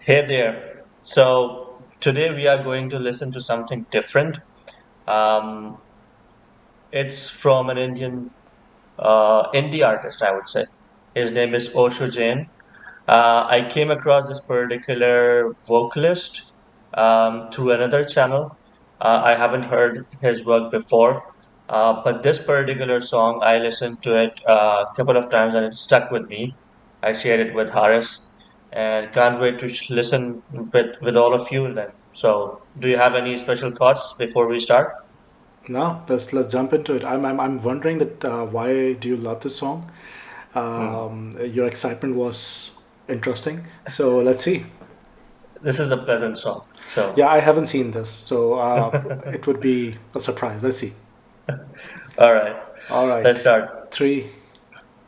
Hey there. So today we are going to listen to something different. Um, it's from an Indian indie artist, I would say. His name is Osho Jain. I came across this particular vocalist through another channel. I haven't heard his work before, but this particular song, I listened to it a couple of times and it stuck with me. I shared it with Haris and can't wait to listen with all of you then. So, do you have any special thoughts before we start? No, let's jump into it. I'm wondering that why do you love this song? Hmm. Your excitement was interesting. So let's see. This is a pleasant song. Yeah, So, I haven't seen this, so it would be a surprise. Let's see. all right, All let's right, start. 3,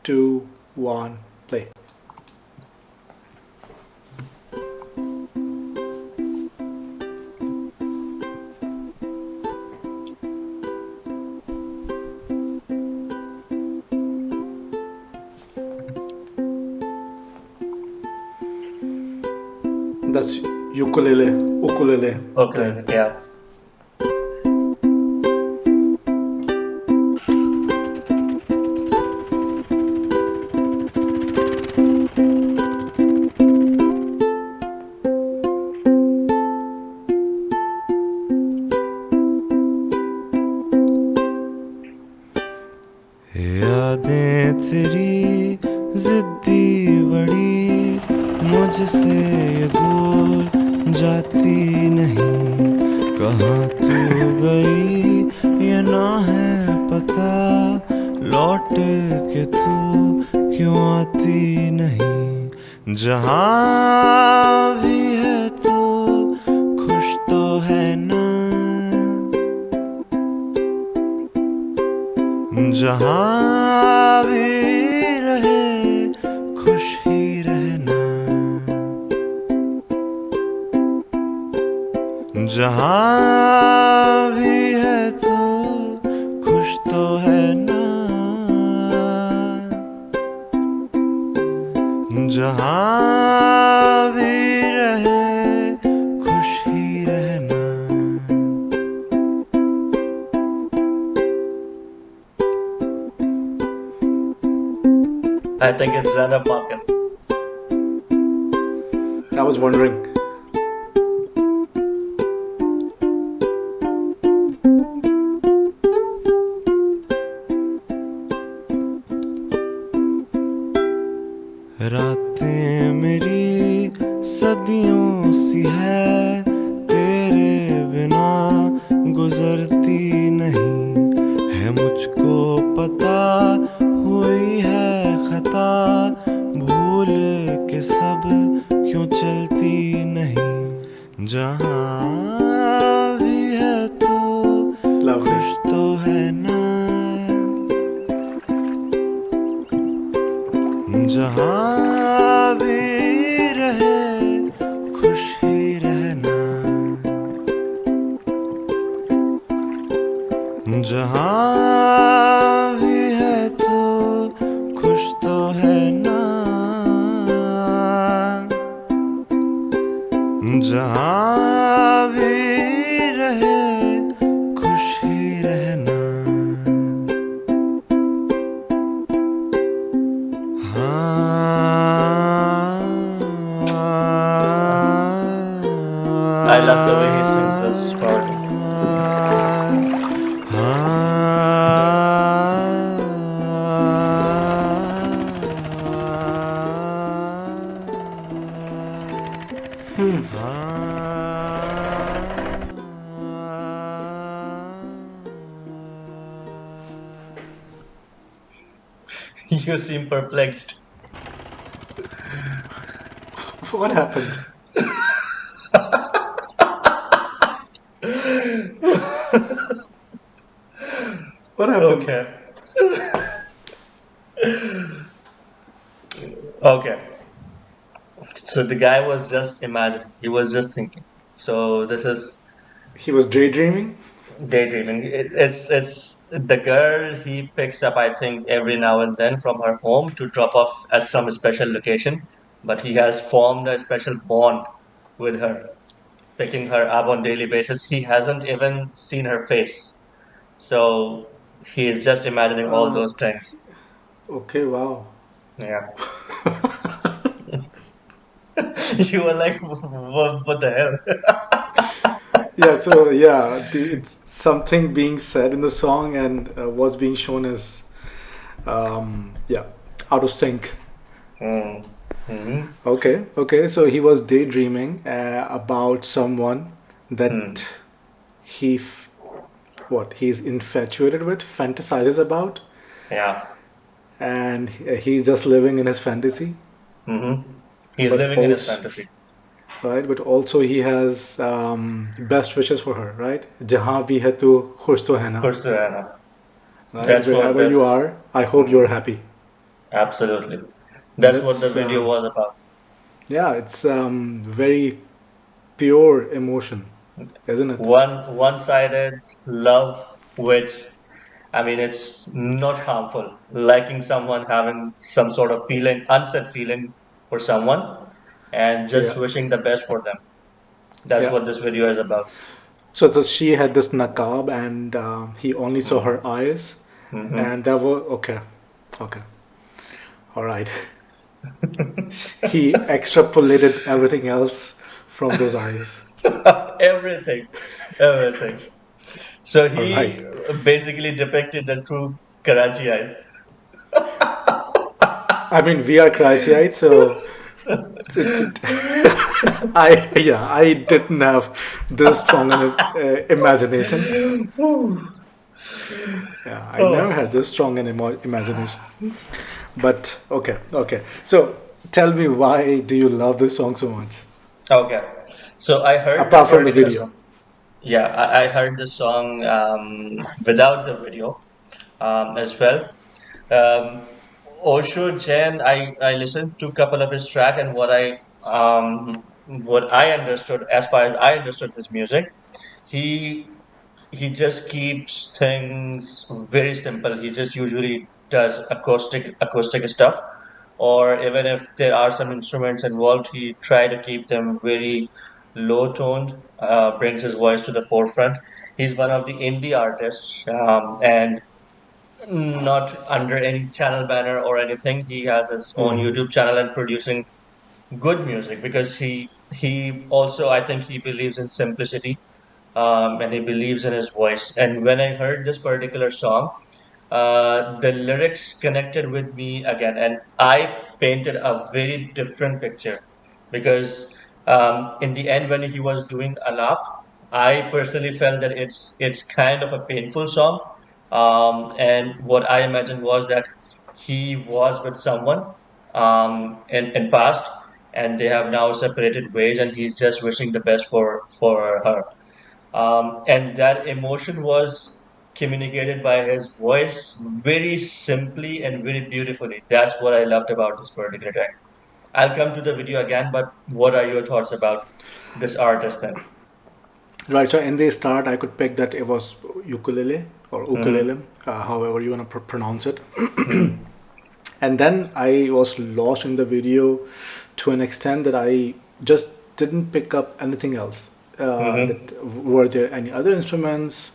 2, 1, play. That's ukulele playing. Okay, yeah. यादें तेरी जिद्दी बड़ी मुझसे ये दूर जाती नहीं कहाँ तू गई ये ना है पता लौट के तू क्यों आती नहीं जहाँ भी है तू खुश तो है ना जहाँ भी रहे खुश ही रहना जहाँ भी है तो खुश तो है ना जहाँ भी रहे खुश ही रहना I think it's Zainab Market. I was wondering. रातें मेरी सदियों सी है तेरे बिना गुजरती नहीं है मुझको पता हुई है खता भूल के सब क्यों चलती नहीं जहाँ भी है तू Lovely. खुश तो है ना जहाँ भी रहे खुश ही रहना जहाँ भी है तो खुश तो है ना जहाँ भी रहे खुश ही रहना I love the way he sings this part. You seem perplexed. What happened? What happened? Okay. Okay. So the guy was just imagining. He was just thinking. So this is He was daydreaming. daydreaming. It's the girl he picks up, I think, every now and then from her home to drop off at some special location. But he has formed a special bond. with her, picking her up on daily basis. He hasn't even seen her face, so he is just imagining all Uh, those things. okay, wow. Yeah, you were like, what the hell? Yeah, so yeah, it's something being said in the song, and what's being shown is, yeah, out of sync. Mm. Hmm. Okay, okay. So he was daydreaming about someone Hmm. that he, what he's infatuated with, fantasizes about, Yeah. and he's just living in his fantasy. Hmm. He is But living in his also, fantasy. right? But also he has best wishes for her, right? Jahan bhi hai tu khush to hai na, Khush To Hai Na. right? That's what Wherever you this. are, I hope you're Mhm. happy. Absolutely. That's what the That's video was about. yeah, it's very pure emotion, isn't it? One-sided love, which I mean, it's not harmful. Liking someone, having some sort of feeling, unsaid feeling for someone, and just Yeah, wishing the best for them. That's yeah. what this video is about. So she had this nakab, and he only saw Mm. her eyes, Hmm. and that was okay. Okay, all right. He extrapolated everything else from those eyes. Everything, everything. So All right. he basically depicted the true Karachiite. I mean, we are Karachiite, so I yeah, I didn't have this strong an imagination. Yeah, I never Oh, had this strong an imagination. But okay, okay. So tell me, why do you love this song so much? okay. So I heard this Apart from the particular video. song. Yeah, I heard the song without the video as well. Osho Jain, I listened to a couple of his track, and what I understood, as far as I understood his music, he he just keeps things very simple. He just usually does acoustic stuff, or even if there are some instruments involved, he try to keep them very low toned. Brings his voice to the forefront. He's one of the indie artists, and not under any channel banner or anything. He has his own Hmm. YouTube channel and producing good music because he also, I think, he believes in simplicity, and he believes in his voice. And when I heard this particular song, the lyrics connected with me again, and I painted a very different picture because in the end, when he was doing Alap, I personally felt that it's kind of a painful song, and what I imagined was that he was with someone in past, and they have now separated ways, and he's just wishing the best for her. And that emotion was communicated by his voice very simply and very beautifully. That's what I loved about this particular track. I'll come to the video again, but what are your thoughts about this artist then? Right. So in the start, I could pick that it was ukulele or Mm-hmm. ukulele, however you want to pronounce it. Mm-hmm. And then I was lost in the video to an extent that I just didn't pick up anything else. Mm-hmm. That were there any other instruments,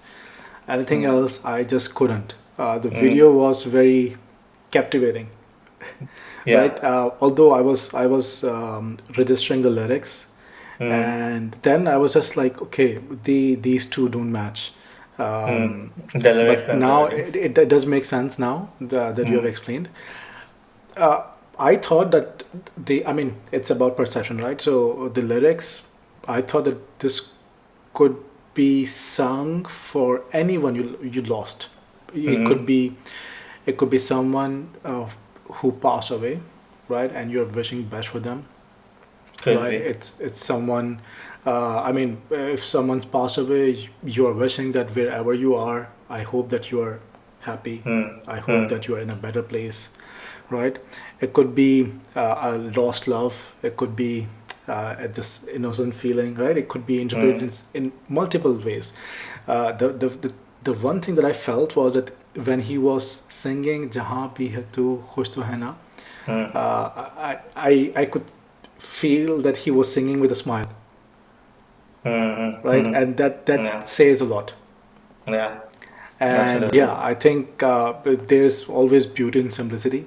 anything Mm-hmm. else? I just couldn't. The Mm-hmm. video was very captivating, Yeah. right? Although I was registering the lyrics, Mm-hmm. and then I was just like, okay, these two don't match. Um, Mm-hmm. The lyrics but and the now video. it does make sense now that you have Mm-hmm. explained. I thought that I mean, it's about perception, right? So the lyrics, I thought that this could be sung for anyone you lost. It could Mm-hmm. be, it could be someone who passed away, right? And you're wishing best for them, Could right? be. It's someone. I mean, if someone's passed away, you are wishing that wherever you are, I hope that you are happy. I hope Mm-hmm. that you are in a better place, right? It could be a lost love. It could be this innocent feeling, right? It could be interpreted Mm-hmm. in multiple ways. The one thing that I felt was that when he was singing "Jahan bhi hai tu khush to hai na," Mm-hmm. I could feel that he was singing with a smile. right? Mm-hmm. And that Yeah, says a lot. yeah, And absolutely. yeah, I think there's always beauty in simplicity,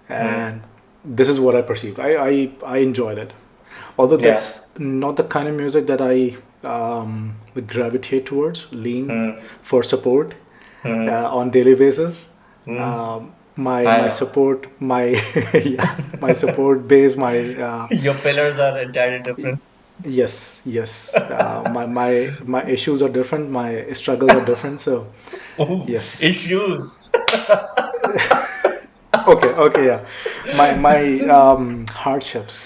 Mm. and this is what I perceived. I enjoyed it, although Yeah. that's not the kind of music that I gravitate towards, lean Mm. for support Mm. on daily basis. Mm. I My know. support, my yeah, my support base, my Your pillars are entirely different. yes, yes, my issues are different, my struggles are different. So Ooh, yes. issues. Okay, okay, yeah. My hardships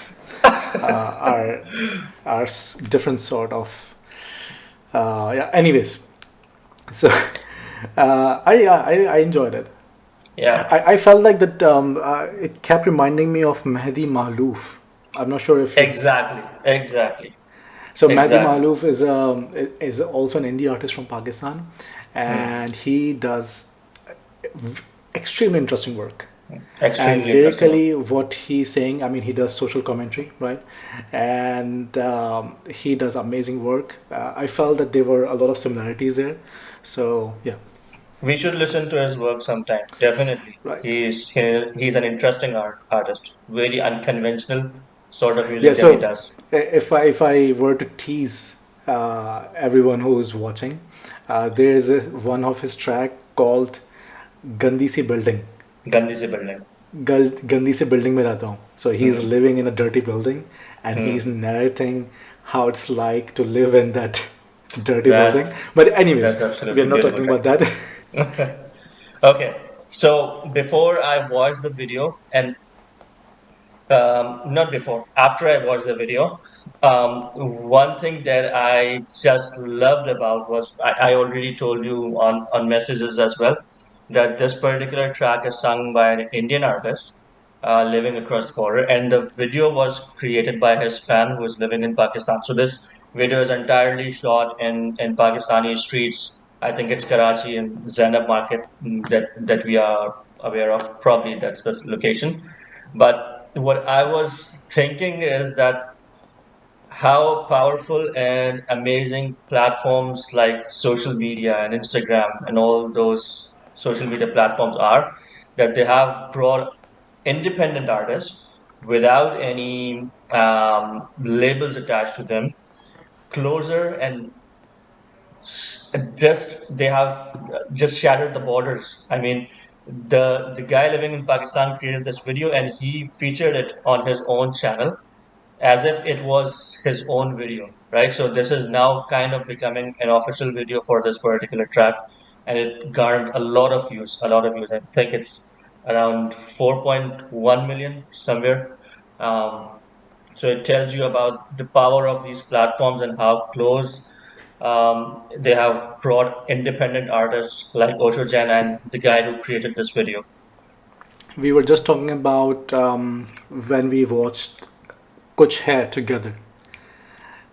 are different sort of. Yeah. Anyways, so I enjoyed it. Yeah, I felt like that. It kept reminding me of Mehdi Malouf. I'm not sure if you. exactly, exactly, So Mehdi exactly. Malouf is also an indie artist from Pakistan, Hmm. and he does extremely interesting work. And Extremely interesting one. lyrically, what he's saying, I mean, he does social commentary, right? And he does amazing work. I felt that there were a lot of similarities there. So yeah, We should listen to his work sometime. Definitely, right. he's an interesting artist. Really unconventional sort of Yeah. music that he So does. if I were to tease everyone who is watching, there is one of his track called "Gandi Si Building." Gandhi se building. गंदी से building में रहता हूँ. So he's Hmm. living in a dirty building, and he's Hmm. narrating how it's like to live in that dirty building. That's But anyways, that's we are absolutely not beautiful talking about that. track. Okay, so before I watched the video, and not before, after I watched the video, one thing that I just loved about was I already told you on messages as well that this particular track is sung by an Indian artist living across the border, and the video was created by his fan who is living in Pakistan. So this video is entirely shot in Pakistani streets. I think it's Karachi and Zainab Market that we are aware of. Probably that's the location. But what I was thinking is that how powerful and amazing platforms like social media and Instagram and all those social media platforms are, that they have brought independent artists without any labels attached to them closer, and just they have just shattered the borders. I mean, the guy living in Pakistan created this video and he featured it on his own channel as if it was his own video, right? So this is now kind of becoming an official video for this particular track, and it garnered a lot of views, a lot of views. I think it's around 4.1 million somewhere. um, so it tells you about the power of these platforms and how close they have brought independent artists like Osho Jain and the guy who created this video. We were just talking about when we watched Kuch Hai together.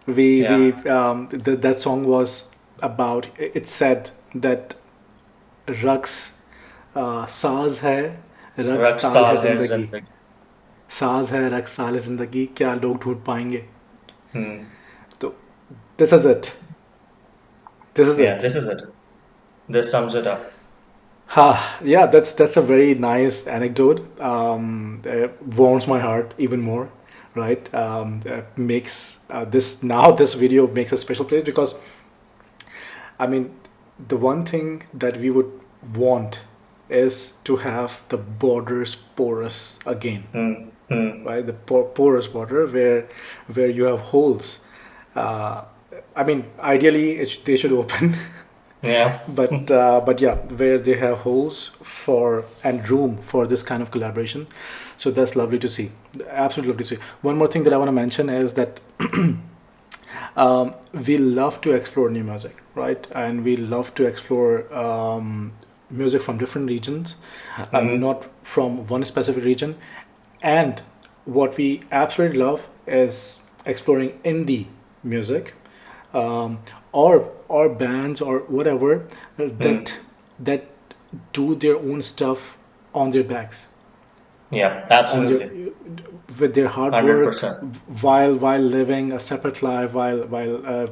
We Yeah, that song was about. It said that रक्स साज है रक्स ताल है Rakstal hai जिंदगी zindagi. साज है रक्स ताल है जिंदगी क्या लोग ढूंढ पाएंगे Hmm. तो this is it. This is Yeah, it. this is it. This sums it up. Yeah, that's a very nice anecdote. Warms my heart even more, right? Makes this video makes a special place because I mean, the one thing that we would want is to have the borders porous again, Hmm. Hmm. right? The porous border where you have holes. Uh, I mean, ideally they should open, Yeah. but yeah, where they have holes for and room for this kind of collaboration. So that's lovely to see. Absolutely lovely to see. One more thing that I want to mention is that we love to explore new music, right? And we love to explore music from different regions, Hmm. not from one specific region. And what we absolutely love is exploring indie music, or bands or whatever Hmm. that do their own stuff on their backs, Yeah, on their absolutely. with their hard work 100%. while living a separate life while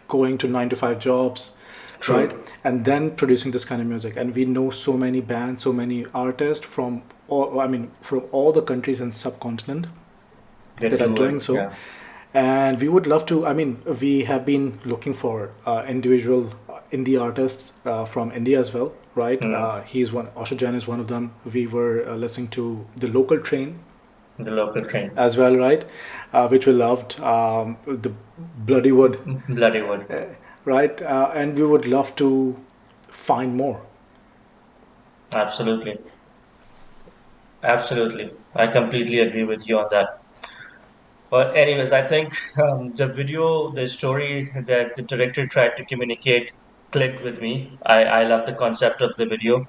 going to 9 to 5 jobs, right? True. And then producing this kind of music. And we know so many bands, so many artists from all, I mean, from all the countries and subcontinent They that are do it. doing so. Yeah. And we would love to, I mean, we have been looking for individual indie artists from India as well, right? Hmm. He's one, Osho Jain is one of them. We were listening to the local train The local train. as well, right? Which we loved. The Bloody Wood, Bloody wood. right? And we would love to find more. Absolutely. Absolutely. I completely agree with you on that. But anyways, I think the video, the story that the director tried to communicate clicked with me. I love the concept of the video,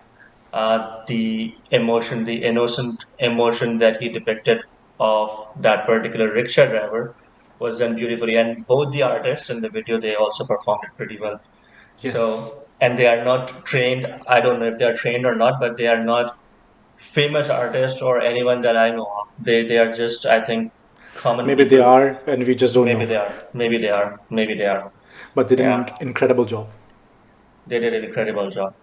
the emotion, the innocent emotion that he depicted of that particular rickshaw driver was done beautifully. And both the artists in the video, they also performed it pretty well. Yes. So, and they are not trained. I don't know if they are trained or not, but they are not famous artists or anyone that I know of. They are just, I think, common Maybe they people. are, and we just don't Maybe know. they are. Maybe they are. Maybe they are. But they did Yeah, an incredible job. they did an incredible job.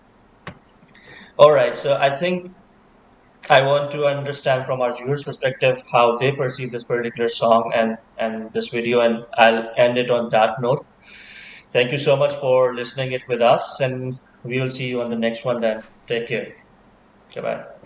All right, so I think I want to understand from our viewers' perspective how they perceive this particular song and this video, and I'll end it on that note. Thank you so much for listening it with us, and we will see you on the next one. Then take care. Goodbye.